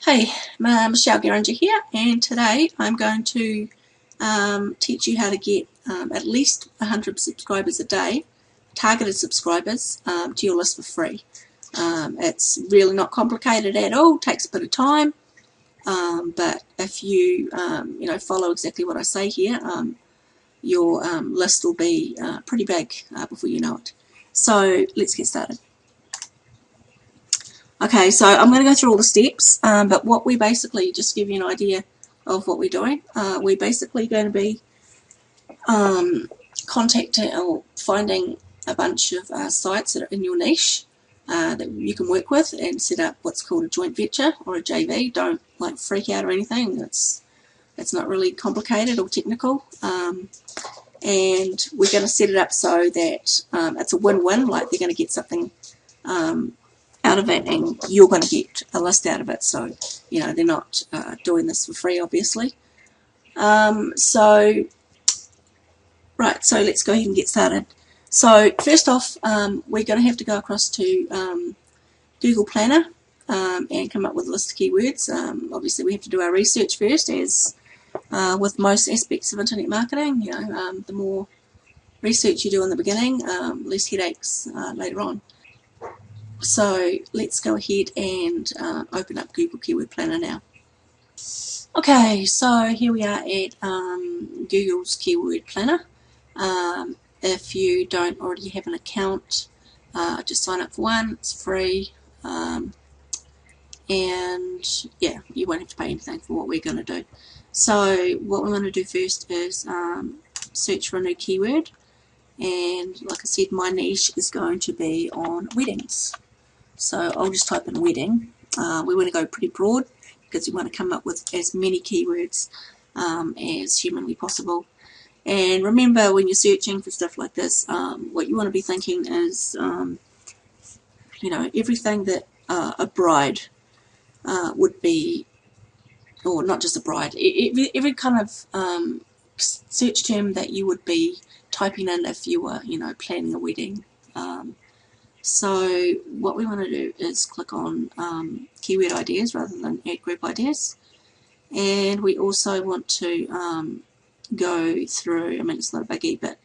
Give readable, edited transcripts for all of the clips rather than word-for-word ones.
Hey, Michelle Geringer here, and today I'm going to teach you how to get at least 100 subscribers a day, targeted subscribers, to your list for free. It's really not complicated at all, takes a bit of time, but if you follow exactly what I say here, your list will be pretty big before you know it. So let's get started. Okay, so I'm going to go through all the steps, but what we basically, just give you an idea of what we're doing, we're basically going to be contacting or finding a bunch of sites that are in your niche that you can work with and set up what's called a joint venture or a JV. Don't freak out or anything. It's not really complicated or technical. And we're going to set it up so that it's a win-win, like they're going to get something out of it and you're going to get a list out of it, so they're not doing this for free, obviously. So let's go ahead and get started. So first off, we're going to have to go across to Google Planner and come up with a list of keywords. Obviously we have to do our research first, as with most aspects of internet marketing. The more research you do in the beginning, less headaches later on. So let's go ahead and open up Google Keyword Planner now. Okay, so here we are at Google's Keyword Planner. If you don't already have an account, just sign up for one. It's free, and yeah, you won't have to pay anything for what we're going to do. So what we're going to do first is search for a new keyword, and like I said, my niche is going to be on weddings. So I'll just type in wedding. We want to go pretty broad because we want to come up with as many keywords as humanly possible. And remember, when you're searching for stuff like this, what you want to be thinking is, everything that a bride would be, or not just a bride, every kind of search term that you would be typing in if you were, planning a wedding. So what we want to do is click on keyword ideas rather than add group ideas, and we also want to go through, it's not a biggie, but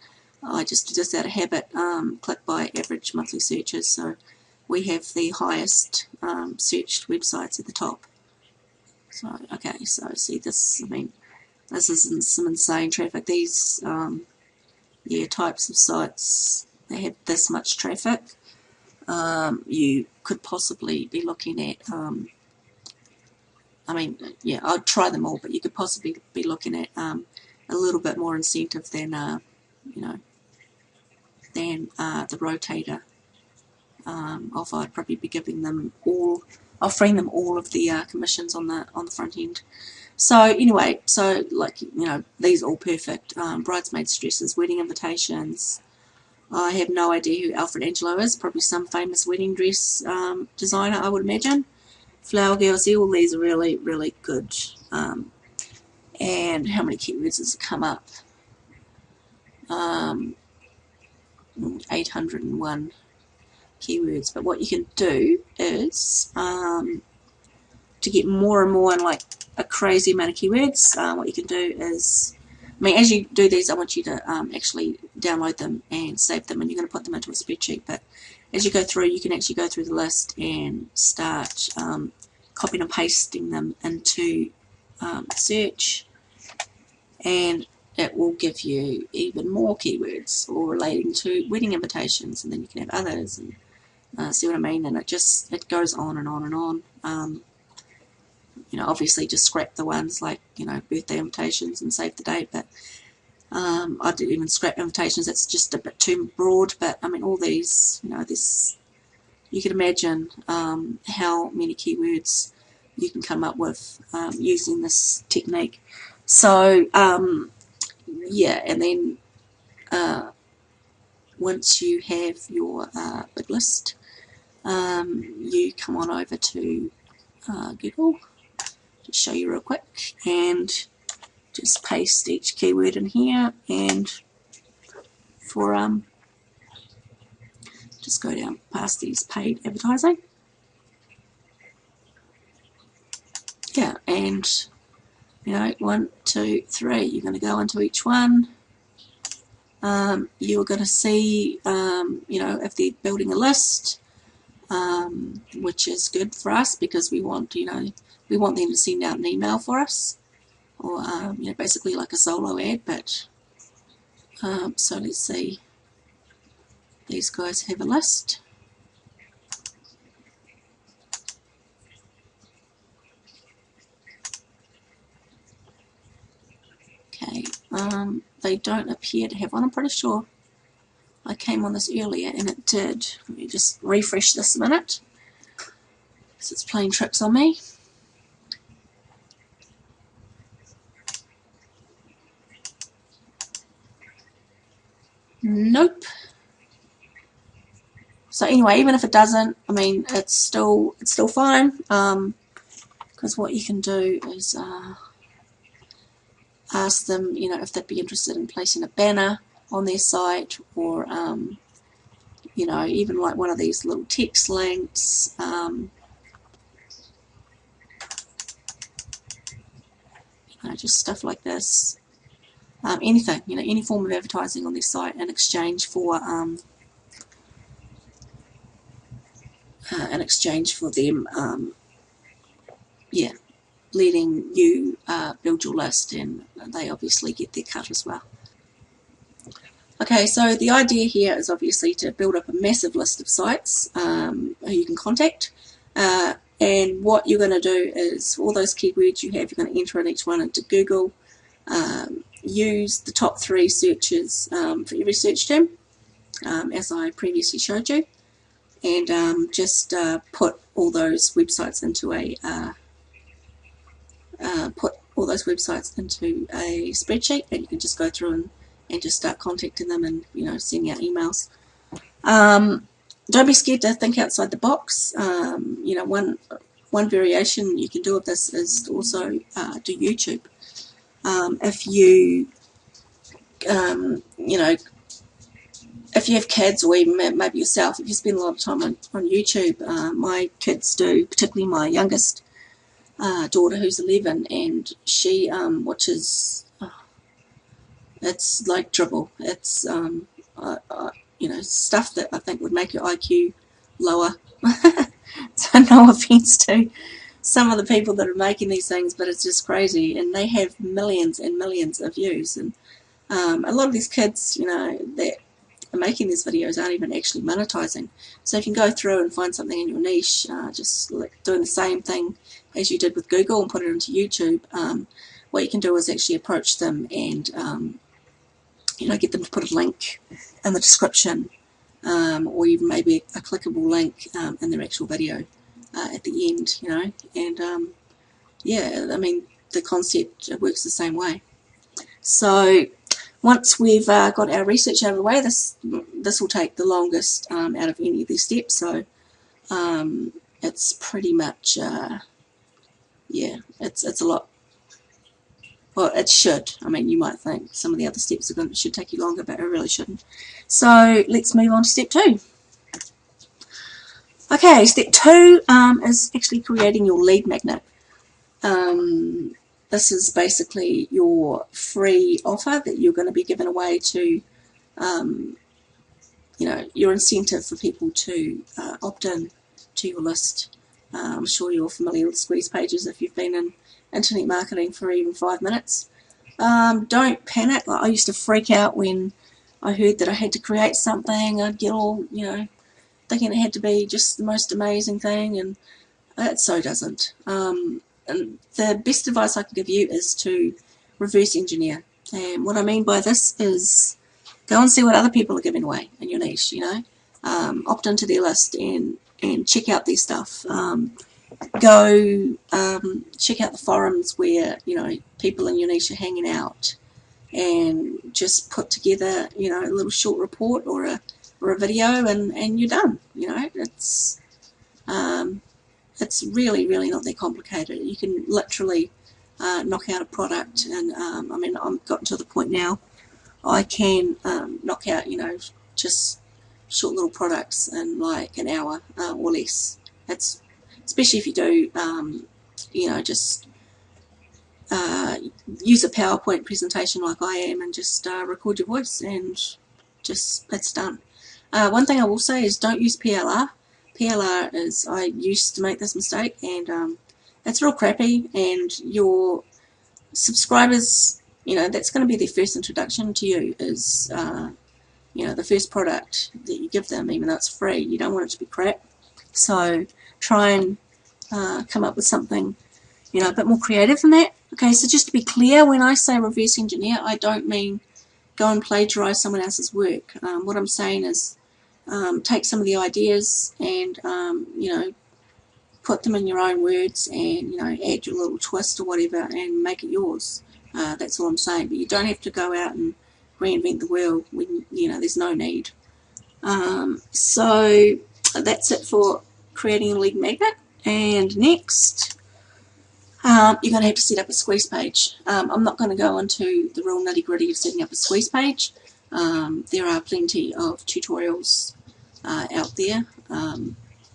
I just out of habit click by average monthly searches, so we have the highest searched websites at the top. So okay, so see this, this is some insane traffic. These types of sites, they have this much traffic. You could possibly be looking at, I'd try them all, but you could possibly be looking at a little bit more incentive than, the Rotator offer. I'd probably be giving them all, offering them all of the commissions on the front end. So anyway, so these are all perfect. Bridesmaids dresses, wedding invitations. I have no idea who Alfred Angelo is, probably some famous wedding dress designer, I would imagine. Flower girls, all these are really, really good. And how many keywords has it come up? 801 keywords. But what you can do is, to get more and more and a crazy amount of keywords, what you can do is, as you do these, I want you to actually download them and save them, and you're going to put them into a spreadsheet. But as you go through, you can actually go through the list and start copying and pasting them into search, and it will give you even more keywords or relating to wedding invitations, and then you can have others, and see what I mean? And it goes on and on and on. Obviously just scrap the ones like, birthday invitations and save the date, but I didn't even scrap invitations, that's just a bit too broad. But all these, this, you can imagine how many keywords you can come up with using this technique. So yeah, and then once you have your big list, you come on over to Google. Just show you real quick, and just paste each keyword in here, and for just go down past these paid advertising. and you know, 1, 2, 3, you're going to go into each one. You're going to see, you know, if they're building a list, which is good for us because we want, you know, we want them to send out an email for us, or you know, basically like a solo ad. But so let's see, these guys have a list. Okay, they don't appear to have one. I'm pretty sure I came on this earlier and it did. Let me just refresh this a minute because it's playing tricks on me. Nope. So anyway, even if it doesn't, I mean, it's still fine, because what you can do is ask them, you know, if they'd be interested in placing a banner on their site, or you know, even like one of these little text links. You know, just stuff like this. Anything, you know, any form of advertising on their site in exchange for them, yeah, letting you build your list, and they obviously get their cut as well. Okay, so the idea here is obviously to build up a massive list of sites who you can contact, and what you're going to do is all those keywords you have, you're going to enter in each one into Google. Use the top 3 searches for every search term, as I previously showed you, and just put all those websites into a spreadsheet, and you can just go through and just start contacting them and, you know, sending out emails. Don't be scared to think outside the box. You know, one variation you can do of this is also do YouTube. If you you know, if you have kids, or even maybe yourself, if you spend a lot of time on YouTube, my kids do, particularly my youngest daughter who's 11, and she watches, it's like dribble. It's you know, stuff that I think would make your IQ lower. So no offense to some of the people that are making these things, but it's just crazy, and they have millions and millions of views, and a lot of these kids, you know, that are making these videos aren't even actually monetizing. So if you can go through and find something in your niche, just like doing the same thing as you did with Google and put it into YouTube, what you can do is actually approach them and you know, get them to put a link in the description, or even maybe a clickable link in their actual video at the end, you know, and yeah, I mean, the concept works the same way. So once we've got our research out of the way, this will take the longest out of any of these steps. So it's pretty much, yeah, it's a lot. Well, it should. I mean, you might think some of the other steps should take you longer, but it really shouldn't. So let's move on to step 2. Okay, step 2 is actually creating your lead magnet. This is basically your free offer that you're going to be giving away to, you know, your incentive for people to opt in to your list. I'm sure you're familiar with squeeze pages if you've been in internet marketing for even 5 minutes. Don't panic. Like, I used to freak out when I heard that I had to create something. I'd get all, you know, thinking it had to be just the most amazing thing, and it so doesn't. And the best advice I can give you is to reverse engineer. And what I mean by this is go and see what other people are giving away in your niche, you know. Opt into their list and check out their stuff. Go check out the forums where, you know, people in your niche are hanging out, and just put together, you know, a little short report or a video, and you're done. You know, it's really not that complicated. You can literally knock out a product, and I mean, I've gotten to the point now I can knock out, you know, just short little products in like an hour or less. It's especially if you do, you know, just use a PowerPoint presentation like I am and just record your voice and just it's done. One thing I will say is don't use PLR. PLR is, I used to make this mistake, and it's real crappy, and your subscribers, you know, that's going to be their first introduction to you, is you know, the first product that you give them, even though it's free. You don't want it to be crap. So try and come up with something, you know, a bit more creative than that. Okay, so just to be clear, when I say reverse engineer, I don't mean go and plagiarize someone else's work. What I'm saying is take some of the ideas and, you know, put them in your own words and, you know, add your little twist or whatever and make it yours. That's all I'm saying. But you don't have to go out and reinvent the wheel when, you know, there's no need. So that's it for creating a lead magnet. And next, you're going to have to set up a squeeze page. I'm not going to go into the real nitty-gritty of setting up a squeeze page. There are plenty of tutorials out there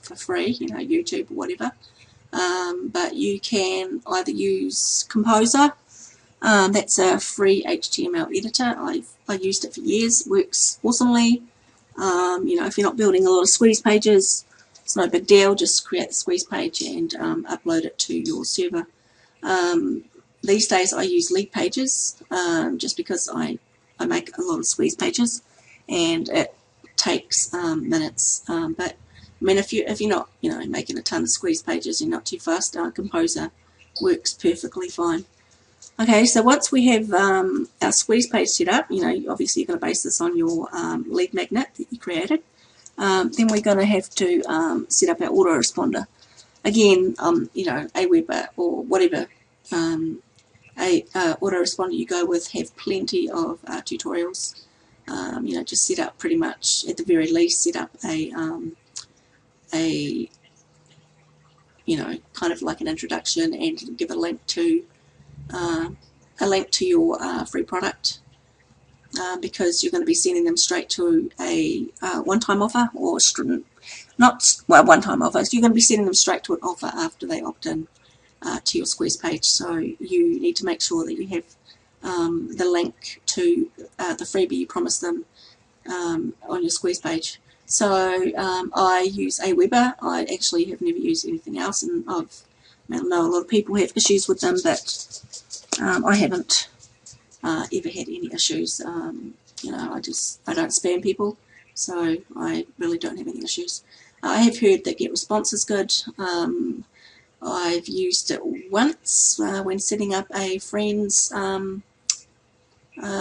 for free, you know, YouTube or whatever. But you can either use Composer. That's a free HTML editor. I used it for years. Works awesomely. You know, if you're not building a lot of squeeze pages, it's no big deal. Just create the squeeze page and upload it to your server. These days I use Lead Pages just because I make a lot of squeeze pages and it takes minutes. But I mean, if you're not, you know, making a ton of squeeze pages, you're not too fast. Composer works perfectly fine. Okay, so once we have our squeeze page set up, you know, obviously you're going to base this on your lead magnet that you created. Then we're going to have to set up our autoresponder. Again, you know, Aweber or whatever autoresponder you go with have plenty of tutorials. You know, just set up pretty much, at the very least, set up a you know, kind of like an introduction and give a link to your free product, because you're going to be sending them straight to a one-time offer, or not one-time offers. You're going to be sending them straight to an offer after they opt in to your squeeze page. So you need to make sure that you have the link to the freebie you promised them on your squeeze page. So I use Aweber. I actually have never used anything else, and I know a lot of people have issues with them, but I haven't ever had any issues. You know, I don't spam people, so I really don't have any issues. I have heard that GetResponse is good. I've used it once when setting up a friend's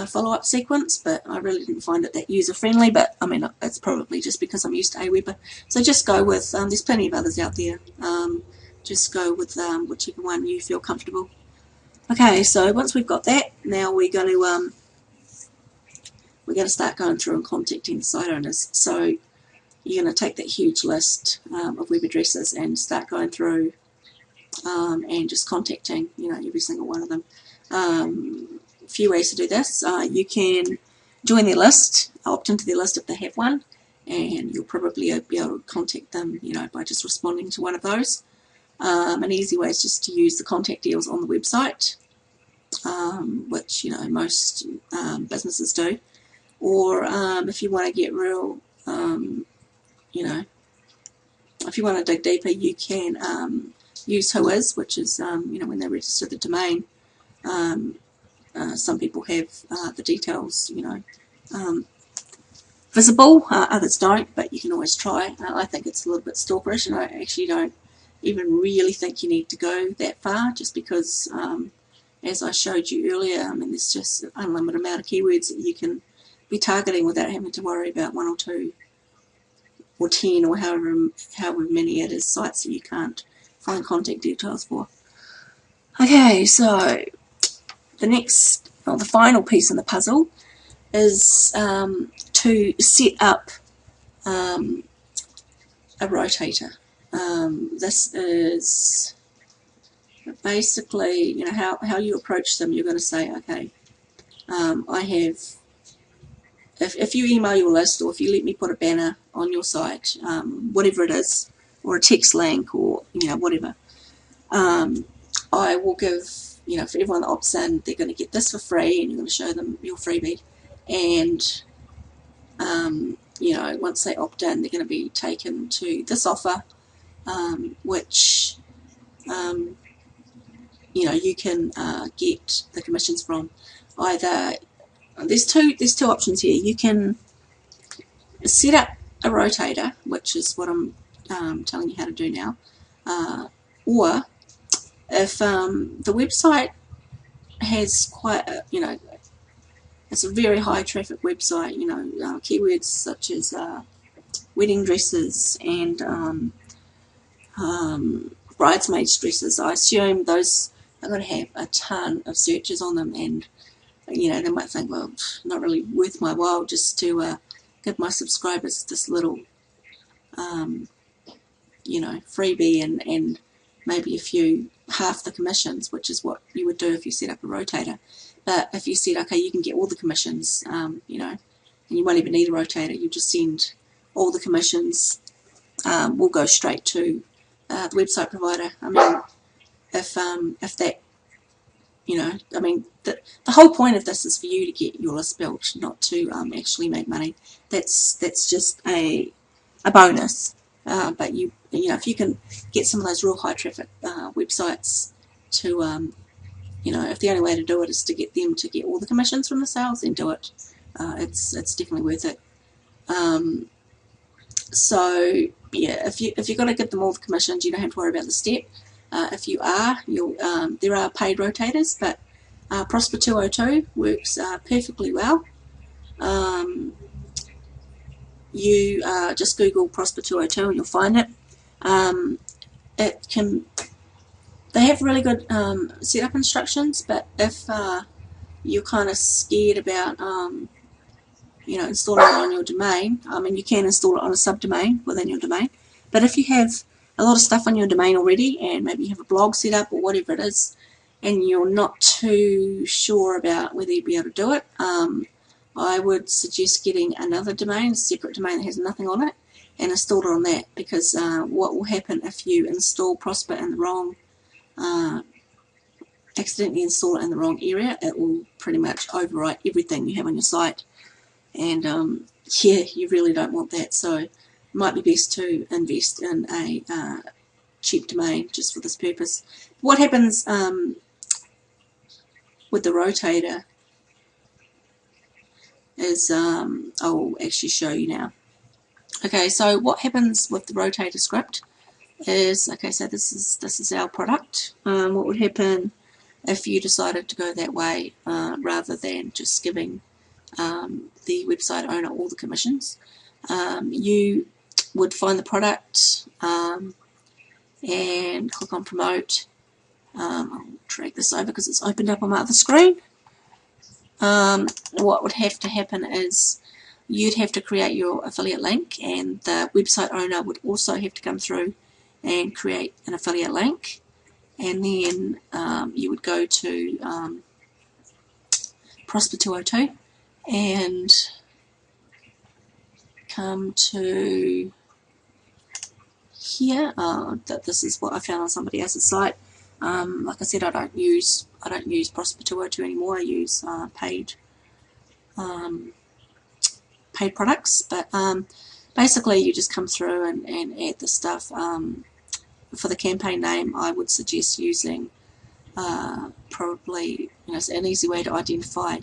follow-up sequence, but I really didn't find it that user-friendly. But I mean, it's probably just because I'm used to Aweber. So just go with, there's plenty of others out there. Just go with whichever one you feel comfortable. Okay, so once we've got that, now we're going to start going through and contacting the site owners. So you're going to take that huge list of web addresses and start going through and just contacting, you know, every single one of them. A few ways to do this. You can join their list, opt into their list if they have one, and you'll probably be able to contact them, you know, by just responding to one of those. An easy way is just to use the contact deals on the website, which, you know, most businesses do. Or if you want to get real, you know, if you want to dig deeper, you can use Whois, which is, you know, when they register the domain. Some people have the details, you know, visible, others don't, but you can always try. I think it's a little bit stalkerish, and I actually don't even really think you need to go that far, just because, as I showed you earlier, I mean, there's just an unlimited amount of keywords that you can be targeting without having to worry about 1 or 2 or 10 or however many it is sites that you can't find contact details for. Okay, so the next, or the final piece in the puzzle is to set up a rotator. This is basically, you know, how you approach them. You're going to say, okay, I have, if you email your list, or if you let me put a banner on your site, whatever it is, or a text link, or, you know, whatever, I will give you know, for everyone that opts in, they're going to get this for free, and you're going to show them your freebie. And you know, once they opt in, they're going to be taken to this offer, which you know, you can get the commissions from. Either there's two options here. You can set up a rotator, which is what I'm telling you how to do now, or if the website has quite a, you know, it's a very high traffic website, you know, keywords such as wedding dresses and bridesmaids dresses, I assume those are going to have a ton of searches on them, and you know, they might think, well, not really worth my while just to give my subscribers this little you know, freebie and maybe half the commissions, which is what you would do if you set up a rotator. But if you said, okay, you can get all the commissions, you know, and you won't even need a rotator, you just send all the commissions, will go straight to the website provider. I mean, if that, you know, I mean, the whole point of this is for you to get your list built, not to actually make money. That's just a bonus. But you know, if you can get some of those real high traffic websites to, you know, if the only way to do it is to get them to get all the commissions from the sales, then do it. It's definitely worth it. So yeah, if you're going to give them all the commissions, you don't have to worry about the step. If you are, there are paid rotators, but Prosper 202 works perfectly well. You just Google Prosper 202 and you'll find it. They have really good setup instructions, but if you're kind of scared about you know, installing it on your domain, I mean, you can install it on a subdomain within your domain, but if you have a lot of stuff on your domain already, and maybe you have a blog set up or whatever it is, and you're not too sure about whether you'll be able to do it, I would suggest getting another domain, a separate domain that has nothing on it, and install it on that, because what will happen if you install Prosper in the wrong, accidentally install it in the wrong area, it will pretty much overwrite everything you have on your site, and yeah, you really don't want that. So it might be best to invest in a cheap domain just for this purpose. What happens with the rotator is, I'll actually show you now. Okay, so what happens with the rotator script is, okay, so this is our product. What would happen if you decided to go that way rather than just giving the website owner all the commissions? You would find the product and click on promote. I'll drag this over because it's opened up on my other screen. What would have to happen is you'd have to create your affiliate link, and the website owner would also have to come through and create an affiliate link, and then you would go to Prosper 202 and come to here. That this is what I found on somebody else's site. Like I said, I don't use Prosper 202 anymore. I use paid products, but basically you just come through and add the stuff. For the campaign name, I would suggest using probably, you know, an easy way to identify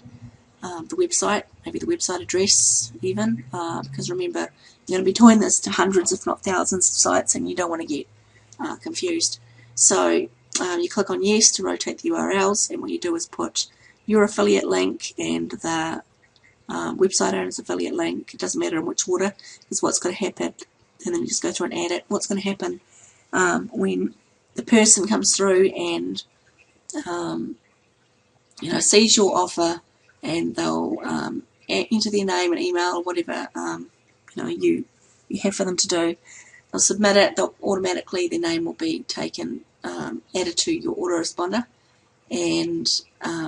the website, maybe the website address even, because remember, you're going to be doing this to hundreds if not thousands of sites, and you don't want to get confused. So you click on yes to rotate the URLs, and what you do is put your affiliate link and the website owner's affiliate link. It doesn't matter in which order, is what's going to happen, and then you just go through and add it. What's going to happen when the person comes through and you know, sees your offer, and they'll enter their name and email or whatever you know, you have for them to do. They'll submit it. They'll automatically, their name will be taken, added to your autoresponder, and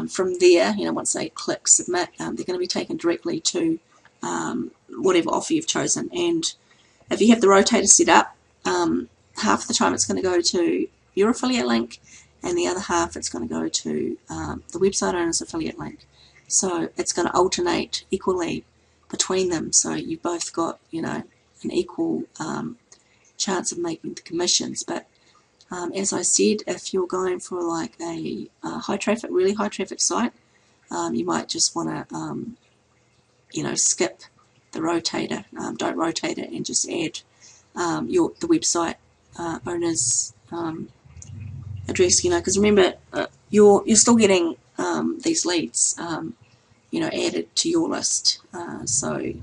from there, you know, once they click submit, they're going to be taken directly to whatever offer you've chosen. And if you have the rotator set up, half the time it's going to go to your affiliate link, and the other half it's going to go to the website owner's affiliate link. So it's going to alternate equally between them, so you've both got, you know, an equal chance of making the commissions. But as I said, if you're going for like a high traffic, really high traffic site, you might just want to, you know, skip the rotator, don't rotate it, and just add the website owner's address. You know, because remember, you're still getting these leads, you know, added to your list. So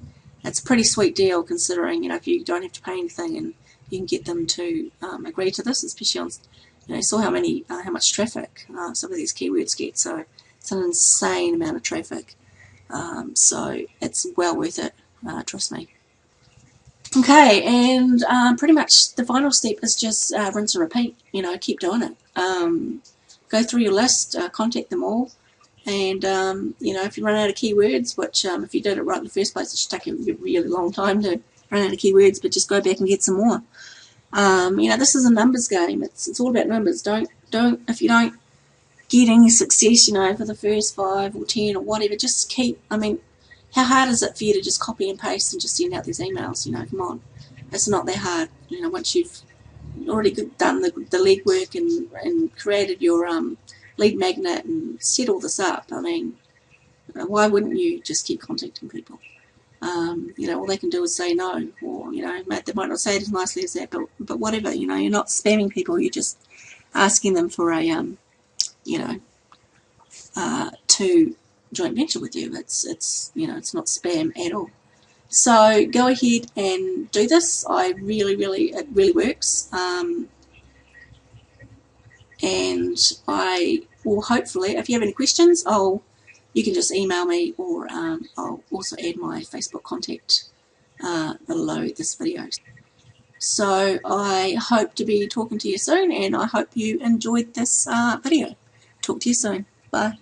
it's a pretty sweet deal, considering, you know, if you don't have to pay anything and you can get them to agree to this, especially on, you know, you saw how much traffic some of these keywords get. So it's an insane amount of traffic. So it's well worth it, trust me. Okay, and pretty much the final step is just rinse and repeat. You know, keep doing it. Go through your list, contact them all, and you know, if you run out of keywords, which if you did it right in the first place, it should take you a really long time to run out of keywords, but just go back and get some more. You know, this is a numbers game. It's all about numbers. Don't if you don't get any success, you know, for the first 5 or 10 or whatever, just keep. I mean, how hard is it for you to just copy and paste and just send out these emails? You know, come on, it's not that hard. You know, once you've already done the legwork and created your lead magnet and set all this up, I mean, why wouldn't you just keep contacting people? You know, all they can do is say no, or, you know, they might not say it as nicely as that, but whatever. You know, you're not spamming people. You're just asking them for a you know, to joint venture with you. It's you know, it's not spam at all. So go ahead and do this. It really works. And I will hopefully, if you have any questions, you can just email me, or I'll also add my Facebook contact below this video. So I hope to be talking to you soon, and I hope you enjoyed this video. Talk to you soon. Bye.